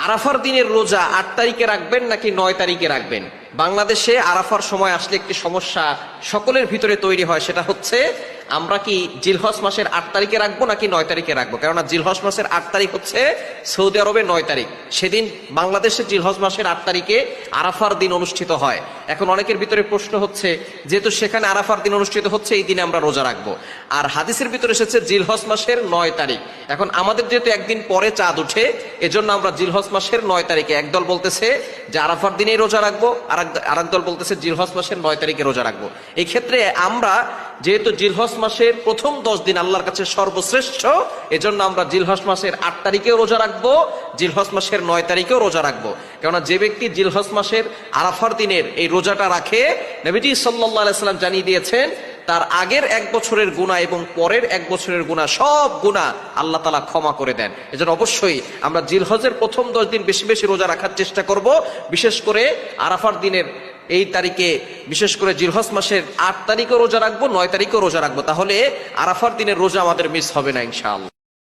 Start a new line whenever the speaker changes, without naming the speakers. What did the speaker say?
আরাফার দিনের রোজা 8 তারিখে রাখবেন নাকি 9 তারিখে রাখবেন? বাংলাদেশে আরাফার সময় আসলে একটি সমস্যা সকলের ভিতরে তৈরি হয়, সেটা হচ্ছে আমরা কি জিলহজ মাসের 8 তারিখে রাখবো নাকি 9 তারিখে রাখবো। কেননা জিলহজ মাসের 8 তারিখ হচ্ছে সৌদি আরবে 9 তারিখ, সেদিন বাংলাদেশে জিলহজ মাসের 8 তারিখে আরাফার দিন অনুষ্ঠিত হয়। এখন অনেকের ভিতরে প্রশ্ন হচ্ছে, যেহেতু সেখানে আরাফার দিন অনুষ্ঠিত হচ্ছে, এই দিনে আমরা রোজা রাখবো, আর হাদিসের ভিতরে এসেছে জিলহজ মাসের 9 তারিখ। এখন আমাদের যেহেতু একদিন পরে চাঁদ উঠে, এজন্য আমরা জিলহজ মাসের 9 তারিখে, একদল বলতেছে যে আরাফার দিনেই রোজা রাখবো, আর একদল বলতেছে জিলহজ মাসের 9 তারিখে রোজা রাখবো। এই ক্ষেত্রে আমরা যেহেতু জিলহজ মাসের প্রথম 10 দিন আল্লাহর কাছে সর্বশ্রেষ্ঠ, এজন্য আমরা জিলহজ মাসের 8 তারিখেও রোজা রাখবো, জিলহজ মাসের 9 তারিখেও রোজা রাখবো। কেননা যে ব্যক্তি জিলহজ মাসের আরাফার দিনের এই রোজাটা রাখে, নবীজি সাল্লাল্লাহু আলাইহি সাল্লাম জানিয়ে দিয়েছেন তার আগের 1 বছরের গুনাহ এবং পরের 1 বছরের গুনাহ, সব গুনাহ আল্লাহ তাআলা ক্ষমা করে দেন। এজন্য অবশ্যই আমরা জিলহজের প্রথম 10 দিন বেশি বেশি রোজা রাখার চেষ্টা করব, বিশেষ করে আরাফার দিনের এই তারিখে, বিশেষ করে জিলহজ মাসের 8 তারিখেও রোজা রাখবো, 9 তারিখেও রোজা রাখবো। তাহলে আরাফার দিনের রোজা আমাদের মিস হবে না ইনশাআল্লাহ।